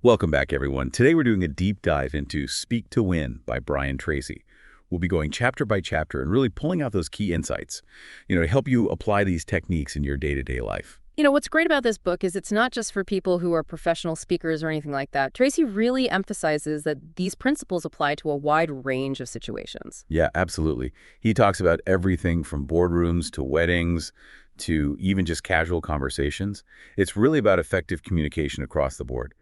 Welcome back, everyone. Today we're doing a deep dive into Speak to Win by Brian Tracy. We'll be going chapter by chapter and really pulling out those key insights, to help you apply these techniques in your day-to-day life. What's great about this book is it's not just for people who are professional speakers or anything like that. Tracy really emphasizes that these principles apply to a wide range of situations. Yeah, absolutely. He talks about everything from boardrooms to weddings to even just casual conversations. It's really about effective communication across the board.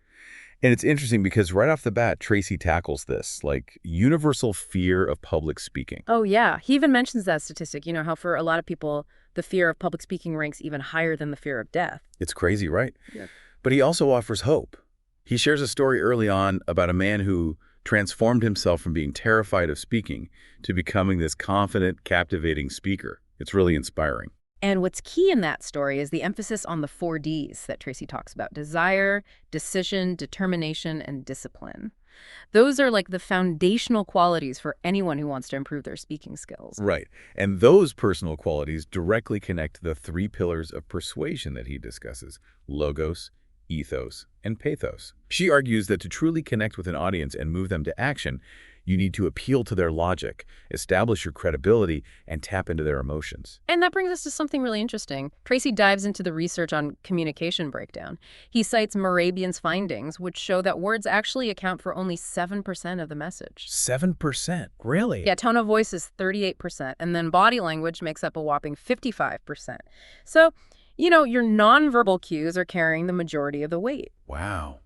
And it's interesting because right off the bat, Tracy tackles this, like universal fear of public speaking. Oh, yeah. He even mentions that statistic, how for a lot of people, the fear of public speaking ranks even higher than the fear of death. It's crazy, right? Yeah. But he also offers hope. He shares a story early on about a man who transformed himself from being terrified of speaking to becoming this confident, captivating speaker. It's really inspiring. And what's key in that story is the emphasis on the 4Ds that Tracy talks about: desire, decision, determination, and discipline. Those are like the foundational qualities for anyone who wants to improve their speaking skills. Right. And those personal qualities directly connect to the three pillars of persuasion that he discusses: logos, ethos, and pathos. She argues that to truly connect with an audience and move them to action, you need to appeal to their logic, establish your credibility, and tap into their emotions. And that brings us to something really interesting. Tracy dives into the research on communication breakdown. He cites Morabian's findings, which show that words actually account for only 7% of the message. 7%? Really? Yeah, tone of voice is 38%, and then body language makes up a whopping 55%. So, your nonverbal cues are carrying the majority of the weight. Wow.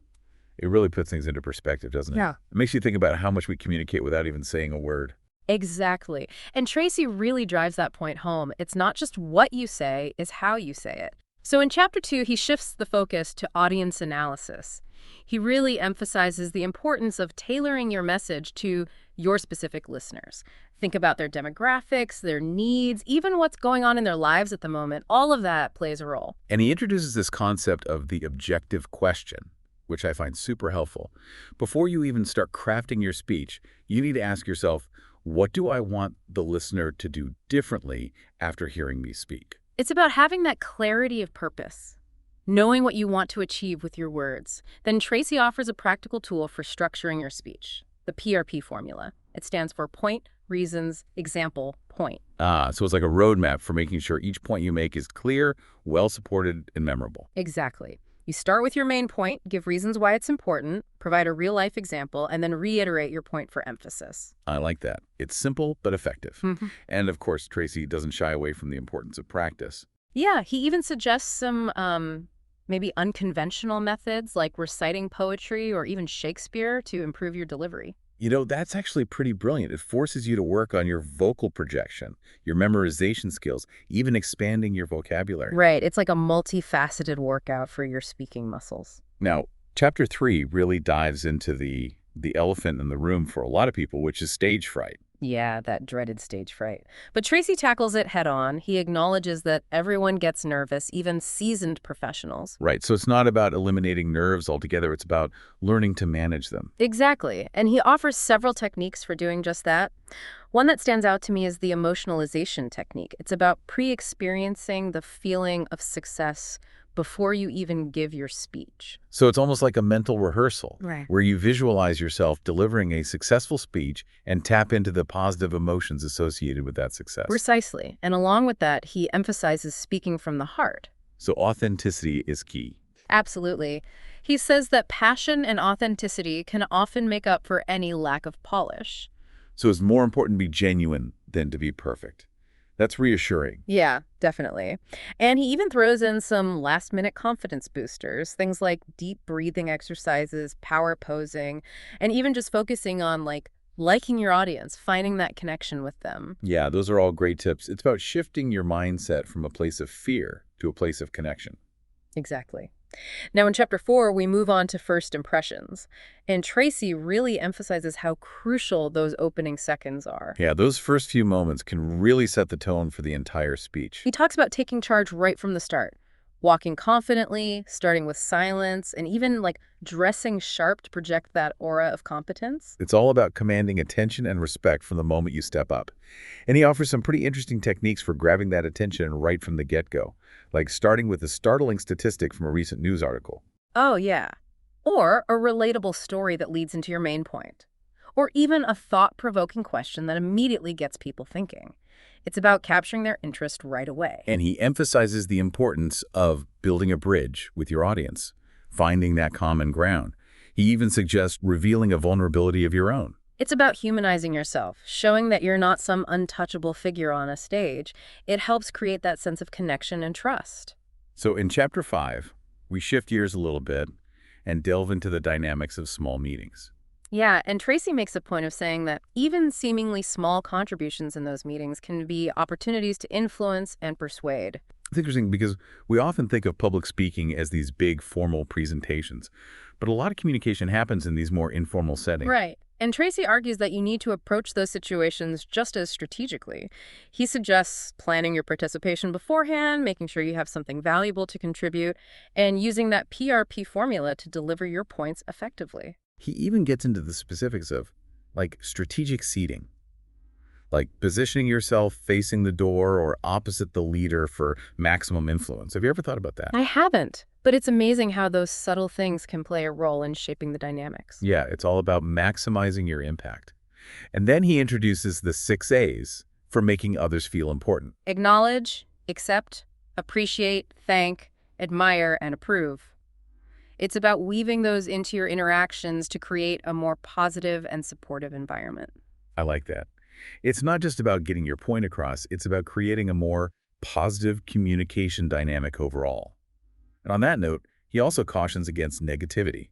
It really puts things into perspective, doesn't it? Yeah. It makes you think about how much we communicate without even saying a word. Exactly. And Tracy really drives that point home. It's not just what you say, it's how you say it. So in Chapter 2, he shifts the focus to audience analysis. He really emphasizes the importance of tailoring your message to your specific listeners. Think about their demographics, their needs, even what's going on in their lives at the moment. All of that plays a role. And he introduces this concept of the objective question, which I find super helpful. Before you even start crafting your speech, you need to ask yourself, what do I want the listener to do differently after hearing me speak? It's about having that clarity of purpose, knowing what you want to achieve with your words. Then Tracy offers a practical tool for structuring your speech, the PRP formula. It stands for point, reasons, example, point. So it's like a roadmap for making sure each point you make is clear, well-supported, and memorable. Exactly. You start with your main point, give reasons why it's important, provide a real-life example, and then reiterate your point for emphasis. I like that. It's simple but effective. Mm-hmm. And of course, Tracy doesn't shy away from the importance of practice. Yeah, he even suggests some maybe unconventional methods like reciting poetry or even Shakespeare to improve your delivery. That's actually pretty brilliant. It forces you to work on your vocal projection, your memorization skills, even expanding your vocabulary. Right. It's like a multifaceted workout for your speaking muscles. Now, Chapter 3 really dives into the elephant in the room for a lot of people, which is stage fright. Yeah, that dreaded stage fright. But Tracy tackles it head on. He acknowledges that everyone gets nervous, even seasoned professionals. Right. So it's not about eliminating nerves altogether. It's about learning to manage them. Exactly. And he offers several techniques for doing just that. One that stands out to me is the emotionalization technique. It's about pre-experiencing the feeling of success before you even give your speech. So it's almost like a mental rehearsal, Right. where you visualize yourself delivering a successful speech and tap into the positive emotions associated with that success. Precisely. And along with that, he emphasizes speaking from the heart. So authenticity is key. Absolutely. He says that passion and authenticity can often make up for any lack of polish. So it's more important to be genuine than to be perfect. That's reassuring. Yeah, definitely. And he even throws in some last-minute confidence boosters, things like deep breathing exercises, power posing, and even just focusing on liking your audience, finding that connection with them. Yeah, those are all great tips. It's about shifting your mindset from a place of fear to a place of connection. Exactly. Now, in Chapter 4, we move on to first impressions. And Tracy really emphasizes how crucial those opening seconds are. Yeah, those first few moments can really set the tone for the entire speech. He talks about taking charge right from the start, walking confidently, starting with silence, and even dressing sharp to project that aura of competence. It's all about commanding attention and respect from the moment you step up. And he offers some pretty interesting techniques for grabbing that attention right from the get-go, like starting with a startling statistic from a recent news article. Oh, yeah. or a relatable story that leads into your main point, or even a thought-provoking question that immediately gets people thinking. It's about capturing their interest right away. And he emphasizes the importance of building a bridge with your audience, finding that common ground. He even suggests revealing a vulnerability of your own. It's about humanizing yourself, showing that you're not some untouchable figure on a stage. It helps create that sense of connection and trust. So in Chapter 5, we shift gears a little bit and delve into the dynamics of small meetings. Yeah, and Tracy makes a point of saying that even seemingly small contributions in those meetings can be opportunities to influence and persuade. It's interesting because we often think of public speaking as these big formal presentations, but a lot of communication happens in these more informal settings. Right. And Tracy argues that you need to approach those situations just as strategically. He suggests planning your participation beforehand, making sure you have something valuable to contribute, and using that PRP formula to deliver your points effectively. He even gets into the specifics of, like, strategic seating, like positioning yourself facing the door or opposite the leader for maximum influence. Have you ever thought about that? I haven't, but it's amazing how those subtle things can play a role in shaping the dynamics. Yeah, it's all about maximizing your impact. And then he introduces the 6 A's for making others feel important. Acknowledge, accept, appreciate, thank, admire, and approve. It's about weaving those into your interactions to create a more positive and supportive environment. I like that. It's not just about getting your point across, it's about creating a more positive communication dynamic overall. And on that note, he also cautions against negativity.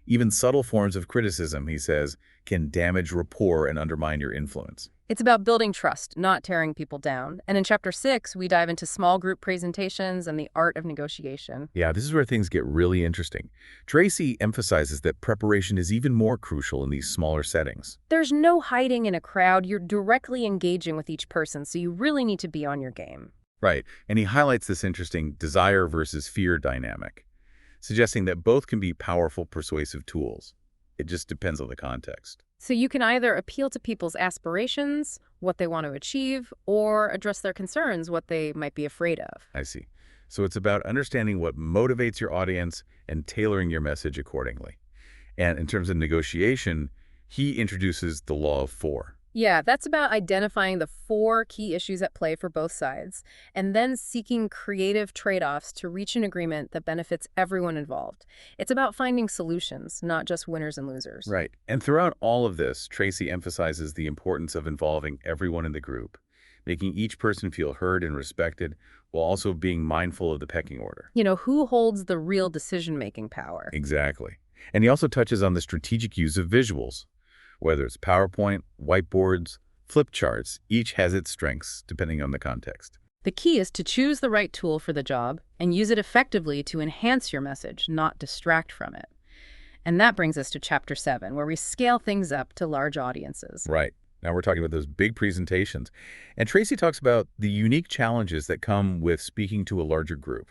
Even subtle forms of criticism, he says, can damage rapport and undermine your influence. It's about building trust, not tearing people down. And in Chapter 6, we dive into small group presentations and the art of negotiation. Yeah, this is where things get really interesting. Tracy emphasizes that preparation is even more crucial in these smaller settings. There's no hiding in a crowd. You're directly engaging with each person, so you really need to be on your game. Right, and he highlights this interesting desire versus fear dynamic, suggesting that both can be powerful persuasive tools. It just depends on the context. So you can either appeal to people's aspirations, what they want to achieve, or address their concerns, what they might be afraid of. I see. So it's about understanding what motivates your audience and tailoring your message accordingly. And in terms of negotiation, he introduces the law of 4. Yeah, that's about identifying the 4 key issues at play for both sides, and then seeking creative trade-offs to reach an agreement that benefits everyone involved. It's about finding solutions, not just winners and losers. Right. And throughout all of this, Tracy emphasizes the importance of involving everyone in the group, making each person feel heard and respected, while also being mindful of the pecking order. You know, who holds the real decision-making power? Exactly. And he also touches on the strategic use of visuals. Whether it's PowerPoint, whiteboards, flip charts, each has its strengths depending on the context. The key is to choose the right tool for the job and use it effectively to enhance your message, not distract from it. And that brings us to Chapter 7, where we scale things up to large audiences. Right. Now we're talking about those big presentations. And Tracy talks about the unique challenges that come with speaking to a larger group.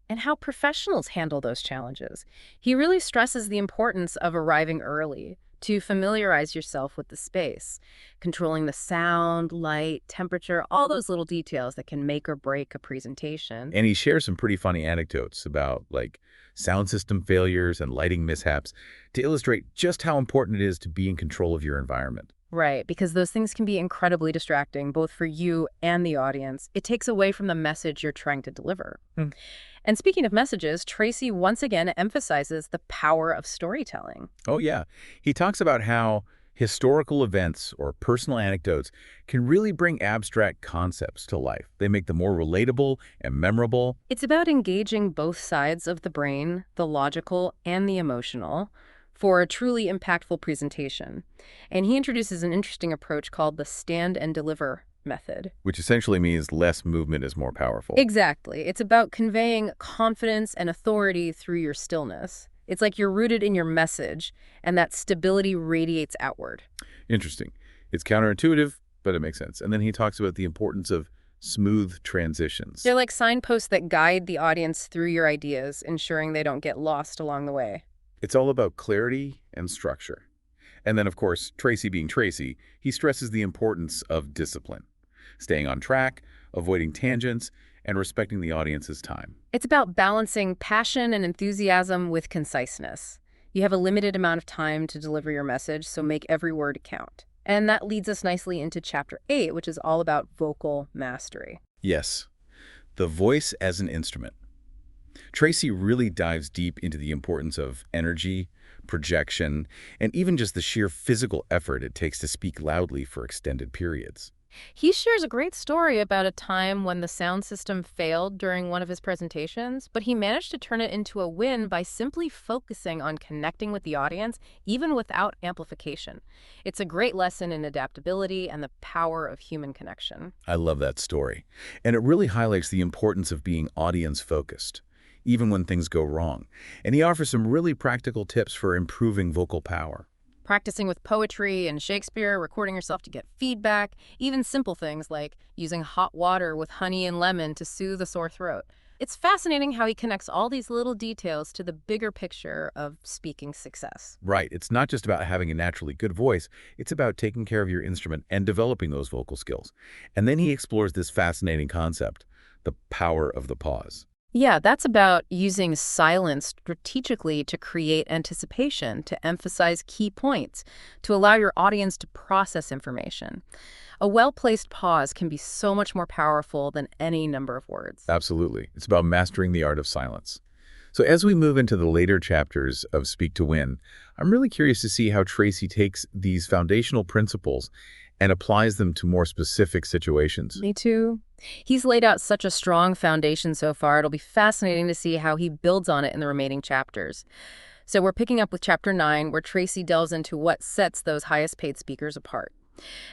And how professionals handle those challenges. He really stresses the importance of arriving early, to familiarize yourself with the space, controlling the sound, light, temperature, all those little details that can make or break a presentation. And he shares some pretty funny anecdotes about, like, sound system failures and lighting mishaps to illustrate just how important it is to be in control of your environment. Right, because those things can be incredibly distracting, both for you and the audience. It takes away from the message you're trying to deliver. And speaking of messages, Tracy once again emphasizes the power of storytelling. Oh, yeah. He talks about how historical events or personal anecdotes can really bring abstract concepts to life. They make them more relatable and memorable. It's about engaging both sides of the brain, the logical and the emotional, for a truly impactful presentation. And he introduces an interesting approach called the stand and deliver method. Which essentially means less movement is more powerful. Exactly. It's about conveying confidence and authority through your stillness. It's like you're rooted in your message, and that stability radiates outward. Interesting. It's counterintuitive, but it makes sense. And then he talks about the importance of smooth transitions. They're like signposts that guide the audience through your ideas, ensuring they don't get lost along the way. It's all about clarity and structure. And then, of course, Tracy being Tracy, he stresses the importance of discipline, staying on track, avoiding tangents, and respecting the audience's time. It's about balancing passion and enthusiasm with conciseness. You have a limited amount of time to deliver your message, so make every word count. And that leads us nicely into chapter 8, which is all about vocal mastery. Yes, the voice as an instrument. Tracy really dives deep into the importance of energy, projection, and even just the sheer physical effort it takes to speak loudly for extended periods. He shares a great story about a time when the sound system failed during one of his presentations, but he managed to turn it into a win by simply focusing on connecting with the audience, even without amplification. It's a great lesson in adaptability and the power of human connection. I love that story. And it really highlights the importance of being audience-focused, even when things go wrong. And he offers some really practical tips for improving vocal power. Practicing with poetry and Shakespeare, recording yourself to get feedback, even simple things like using hot water with honey and lemon to soothe a sore throat. It's fascinating how he connects all these little details to the bigger picture of speaking success. Right. It's not just about having a naturally good voice. It's about taking care of your instrument and developing those vocal skills. And then he explores this fascinating concept, the power of the pause. Yeah, that's about using silence strategically to create anticipation, to emphasize key points, to allow your audience to process information. A well-placed pause can be so much more powerful than any number of words. Absolutely. It's about mastering the art of silence. So as we move into the later chapters of Speak to Win, I'm really curious to see how Tracy takes these foundational principles and applies them to more specific situations. Me too. He's laid out such a strong foundation so far. It'll be fascinating to see how he builds on it in the remaining chapters. So we're picking up with chapter 9, where Tracy delves into what sets those highest paid speakers apart.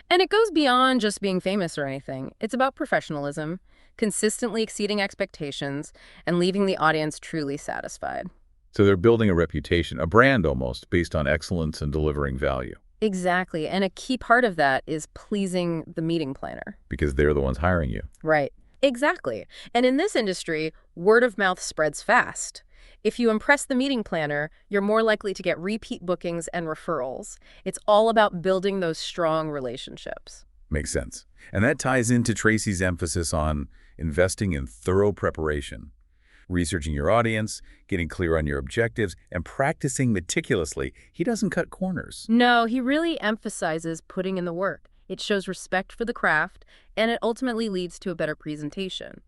And it goes beyond just being famous or anything. It's about professionalism, consistently exceeding expectations, and leaving the audience truly satisfied. So they're building a reputation, a brand almost, based on excellence and delivering value. Exactly. And a key part of that is pleasing the meeting planner. Because they're the ones hiring you. Right. Exactly. And in this industry, word of mouth spreads fast. If you impress the meeting planner, you're more likely to get repeat bookings and referrals. It's all about building those strong relationships. Makes sense. And that ties into Tracy's emphasis on investing in thorough preparation. Researching your audience, getting clear on your objectives, and practicing meticulously. He doesn't cut corners. No, he really emphasizes putting in the work. It shows respect for the craft, and it ultimately leads to a better presentation.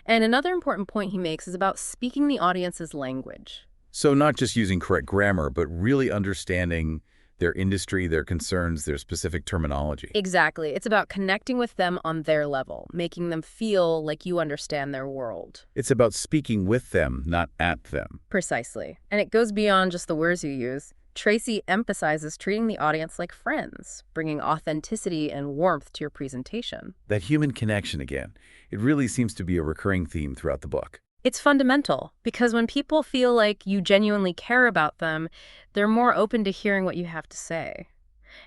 And another important point he makes is about speaking the audience's language. So not just using correct grammar, but really understanding their industry, their concerns, their specific terminology. Exactly. It's about connecting with them on their level, making them feel like you understand their world. It's about speaking with them, not at them. Precisely. And it goes beyond just the words you use. Tracy emphasizes treating the audience like friends, bringing authenticity and warmth to your presentation. That human connection again, it really seems to be a recurring theme throughout the book. It's fundamental, because when people feel like you genuinely care about them, they're more open to hearing what you have to say.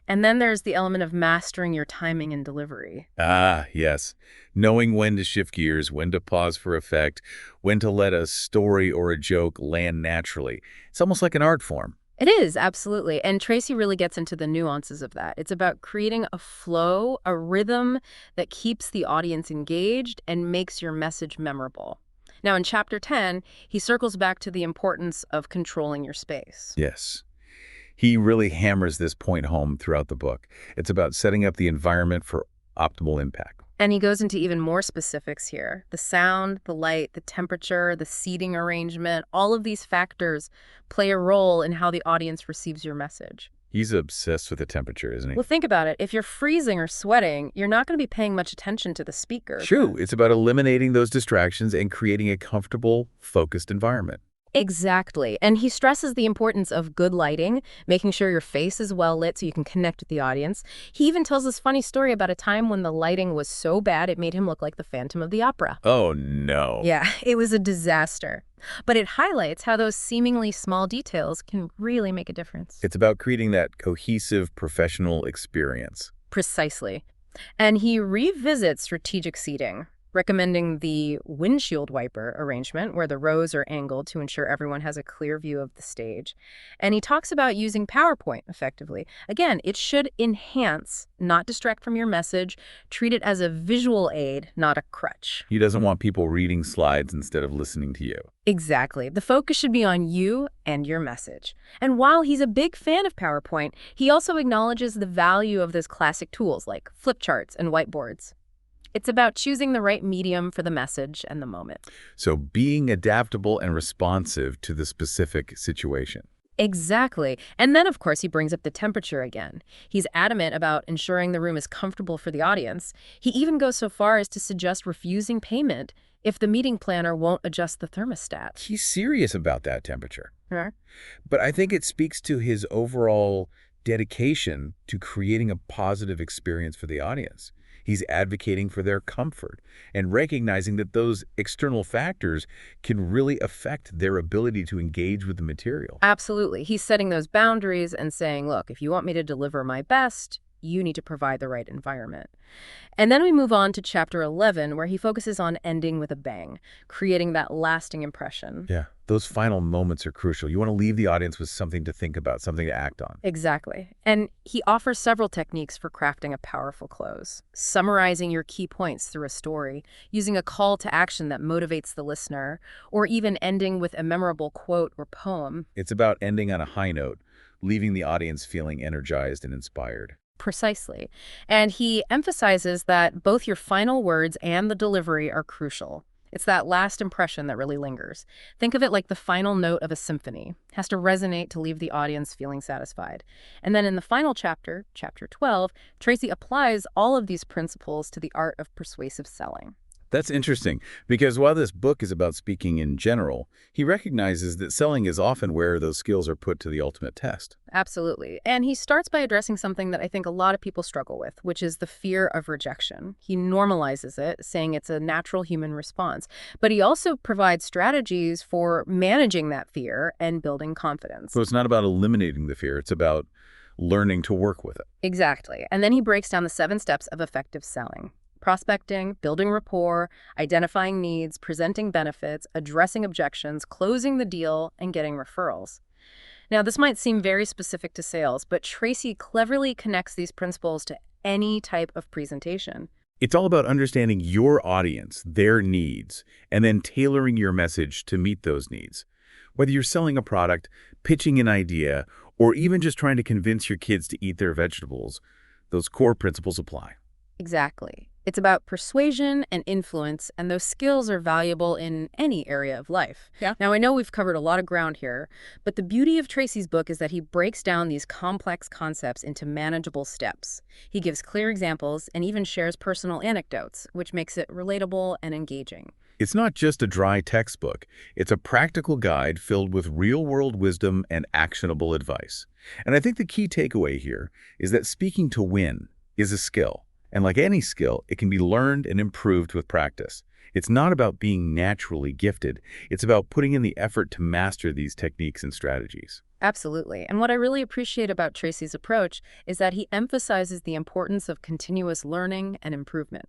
And then there's the element of mastering your timing and delivery. Ah, yes. Knowing when to shift gears, when to pause for effect, when to let a story or a joke land naturally. It's almost like an art form. It is, absolutely. And Tracy really gets into the nuances of that. It's about creating a flow, a rhythm that keeps the audience engaged and makes your message memorable. Now, in Chapter 10, he circles back to the importance of controlling your space. Yes. He really hammers this point home throughout the book. It's about setting up the environment for optimal impact. And he goes into even more specifics here. The sound, the light, the temperature, the seating arrangement, all of these factors play a role in how the audience receives your message. He's obsessed with the temperature, isn't he? Well, think about it. If you're freezing or sweating, you're not going to be paying much attention to the speaker. True. It's about eliminating those distractions and creating a comfortable, focused environment. Exactly. And he stresses the importance of good lighting, making sure your face is well lit so you can connect with the audience. He even tells this funny story about a time when the lighting was so bad it made him look like the Phantom of the Opera. Oh, no. Yeah, it was a disaster. But it highlights how those seemingly small details can really make a difference. It's about creating that cohesive professional experience. Precisely. And he revisits strategic seating. recommending the windshield wiper arrangement, where the rows are angled to ensure everyone has a clear view of the stage. And he talks about using PowerPoint effectively. Again, it should enhance, not distract from your message. Treat it as a visual aid, not a crutch. He doesn't want people reading slides instead of listening to you. Exactly. The focus should be on you and your message. And while he's a big fan of PowerPoint, he also acknowledges the value of those classic tools like flip charts and whiteboards. It's about choosing the right medium for the message and the moment. So being adaptable and responsive to the specific situation. Exactly. And then, of course, he brings up the temperature again. He's adamant about ensuring the room is comfortable for the audience. He even goes so far as to suggest refusing payment if the meeting planner won't adjust the thermostat. He's serious about that temperature. Huh? But I think it speaks to his overall dedication to creating a positive experience for the audience. He's advocating for their comfort and recognizing that those external factors can really affect their ability to engage with the material. Absolutely. He's setting those boundaries and saying, look, if you want me to deliver my best, you need to provide the right environment. And then we move on to chapter 11, where he focuses on ending with a bang, creating that lasting impression. Yeah, those final moments are crucial. You want to leave the audience with something to think about, something to act on. Exactly. And he offers several techniques for crafting a powerful close, summarizing your key points through a story, using a call to action that motivates the listener, or even ending with a memorable quote or poem. It's about ending on a high note, leaving the audience feeling energized and inspired. Precisely. And he emphasizes that both your final words and the delivery are crucial. It's that last impression that really lingers. Think of it like the final note of a symphony. It has to resonate to leave the audience feeling satisfied. And then in the final chapter, chapter 12, Tracy applies all of these principles to the art of persuasive selling. That's interesting, because while this book is about speaking in general, he recognizes that selling is often where those skills are put to the ultimate test. Absolutely. And he starts by addressing something that I think a lot of people struggle with, which is the fear of rejection. He normalizes it, saying it's a natural human response. But he also provides strategies for managing that fear and building confidence. So it's not about eliminating the fear, it's about learning to work with it. Exactly. And then he breaks down the 7 steps of effective selling. Prospecting, building rapport, identifying needs, presenting benefits, addressing objections, closing the deal, and getting referrals. Now, this might seem very specific to sales, but Tracy cleverly connects these principles to any type of presentation. It's all about understanding your audience, their needs, and then tailoring your message to meet those needs. Whether you're selling a product, pitching an idea, or even just trying to convince your kids to eat their vegetables, those core principles apply. Exactly. It's about persuasion and influence, and those skills are valuable in any area of life. Yeah. Now, I know we've covered a lot of ground here, but the beauty of Tracy's book is that he breaks down these complex concepts into manageable steps. He gives clear examples and even shares personal anecdotes, which makes it relatable and engaging. It's not just a dry textbook. It's a practical guide filled with real-world wisdom and actionable advice. And I think the key takeaway here is that speaking to win is a skill. And like any skill, it can be learned and improved with practice. It's not about being naturally gifted. It's about putting in the effort to master these techniques and strategies. Absolutely. And what I really appreciate about Tracy's approach is that he emphasizes the importance of continuous learning and improvement.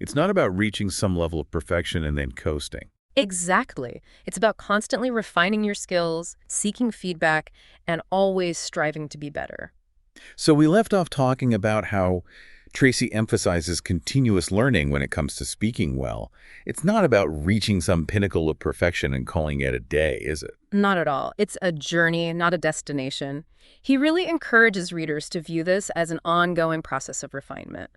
It's not about reaching some level of perfection and then coasting. Exactly. It's about constantly refining your skills, seeking feedback, and always striving to be better. So we left off talking about how Tracy emphasizes continuous learning when it comes to speaking well. It's not about reaching some pinnacle of perfection and calling it a day, is it? Not at all. It's a journey, not a destination. He really encourages readers to view this as an ongoing process of refinement,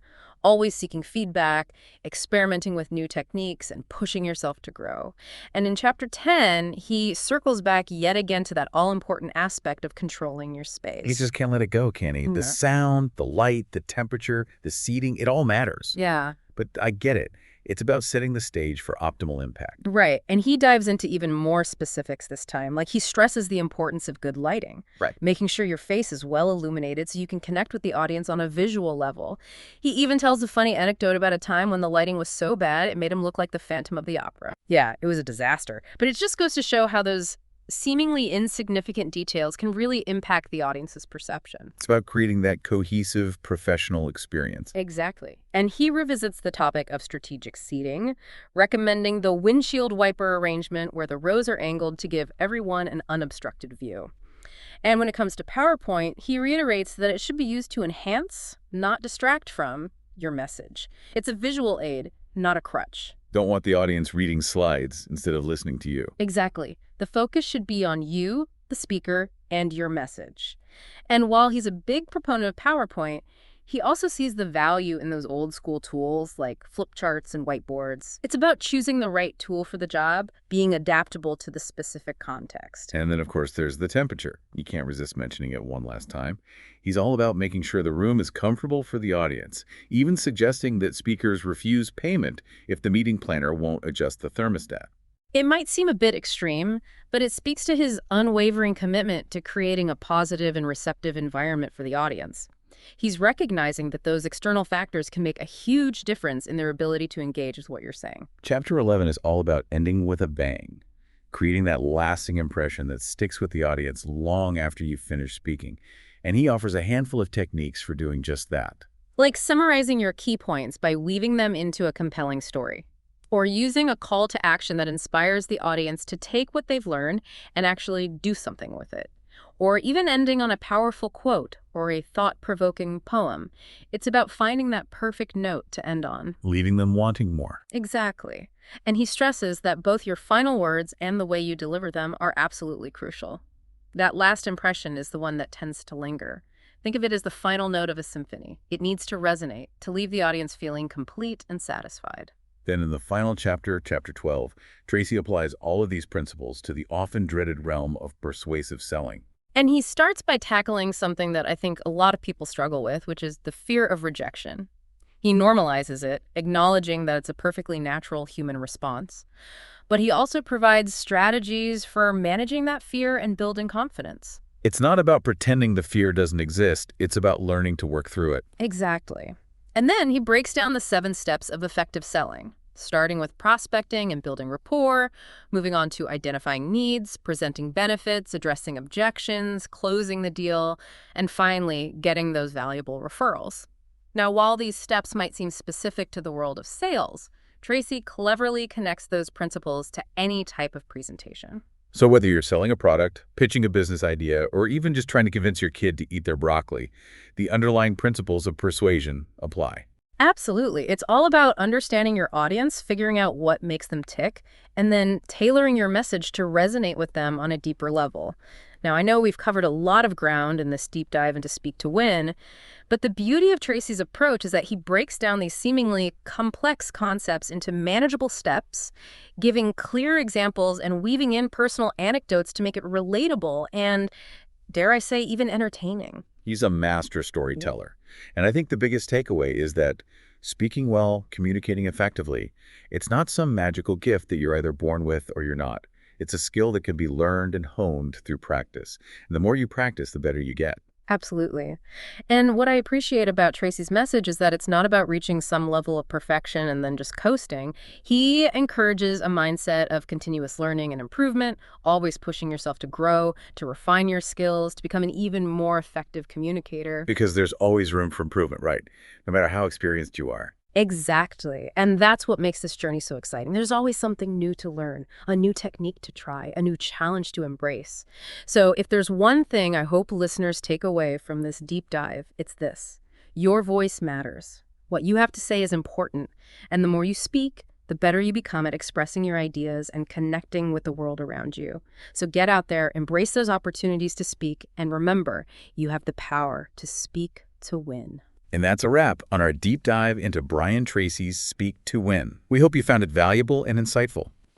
always seeking feedback, experimenting with new techniques, and pushing yourself to grow. And in chapter 10, he circles back yet again to that all-important aspect of controlling your space. He just can't let it go, can he? Yeah. The sound, the light, the temperature, the seating, it all matters. Yeah. But I get it. It's about setting the stage for optimal impact. Right. And he dives into even more specifics this time. Like, he stresses the importance of good lighting. Right. Making sure your face is well illuminated so you can connect with the audience on a visual level. He even tells a funny anecdote about a time when the lighting was so bad it made him look like the Phantom of the Opera. Yeah, it was a disaster. But it just goes to show how those seemingly insignificant details can really impact the audience's perception. It's about creating that cohesive professional experience. Exactly. And he revisits the topic of strategic seating, recommending the windshield wiper arrangement where the rows are angled to give everyone an unobstructed view. And when it comes to PowerPoint, he reiterates that it should be used to enhance, not distract from, your message. It's a visual aid, not a crutch. Don't want the audience reading slides instead of listening to you. Exactly. The focus should be on you, the speaker, and your message. And while he's a big proponent of PowerPoint, he also sees the value in those old school tools like flip charts and whiteboards. It's about choosing the right tool for the job, being adaptable to the specific context. And then, of course, there's the temperature. You can't resist mentioning it one last time. He's all about making sure the room is comfortable for the audience, even suggesting that speakers refuse payment if the meeting planner won't adjust the thermostat. It might seem a bit extreme, but it speaks to his unwavering commitment to creating a positive and receptive environment for the audience. He's recognizing that those external factors can make a huge difference in their ability to engage with what you're saying. Chapter 11 is all about ending with a bang, creating that lasting impression that sticks with the audience long after you've finished speaking. And he offers a handful of techniques for doing just that. Like summarizing your key points by weaving them into a compelling story, or using a call to action that inspires the audience to take what they've learned and actually do something with it. Or even ending on a powerful quote or a thought-provoking poem. It's about finding that perfect note to end on. Leaving them wanting more. Exactly. And he stresses that both your final words and the way you deliver them are absolutely crucial. That last impression is the one that tends to linger. Think of it as the final note of a symphony. It needs to resonate, to leave the audience feeling complete and satisfied. Then in the final chapter, chapter 12, Tracy applies all of these principles to the often dreaded realm of persuasive selling. And he starts by tackling something that I think a lot of people struggle with, which is the fear of rejection. He normalizes it, acknowledging that it's a perfectly natural human response. But he also provides strategies for managing that fear and building confidence. It's not about pretending the fear doesn't exist. It's about learning to work through it. Exactly. And then he breaks down the 7 steps of effective selling, starting with prospecting and building rapport, moving on to identifying needs, presenting benefits, addressing objections, closing the deal, and finally, getting those valuable referrals. Now, while these steps might seem specific to the world of sales, Tracy cleverly connects those principles to any type of presentation. So whether you're selling a product, pitching a business idea, or even just trying to convince your kid to eat their broccoli, the underlying principles of persuasion apply. Absolutely. It's all about understanding your audience, figuring out what makes them tick, and then tailoring your message to resonate with them on a deeper level. Now, I know we've covered a lot of ground in this deep dive into Speak to Win, but the beauty of Tracy's approach is that he breaks down these seemingly complex concepts into manageable steps, giving clear examples and weaving in personal anecdotes to make it relatable and, dare I say, even entertaining. He's a master storyteller. And I think the biggest takeaway is that speaking well, communicating effectively, it's not some magical gift that you're either born with or you're not. It's a skill that can be learned and honed through practice. And the more you practice, the better you get. Absolutely. And what I appreciate about Tracy's message is that it's not about reaching some level of perfection and then just coasting. He encourages a mindset of continuous learning and improvement, always pushing yourself to grow, to refine your skills, to become an even more effective communicator. Because there's always room for improvement, right? No matter how experienced you are. Exactly. And that's what makes this journey so exciting. There's always something new to learn, a new technique to try, a new challenge to embrace. So if there's one thing I hope listeners take away from this deep dive, it's this. Your voice matters. What you have to say is important. And the more you speak, the better you become at expressing your ideas and connecting with the world around you. So get out there, embrace those opportunities to speak, and remember, you have the power to speak to win. And that's a wrap on our deep dive into Brian Tracy's Speak to Win. We hope you found it valuable and insightful.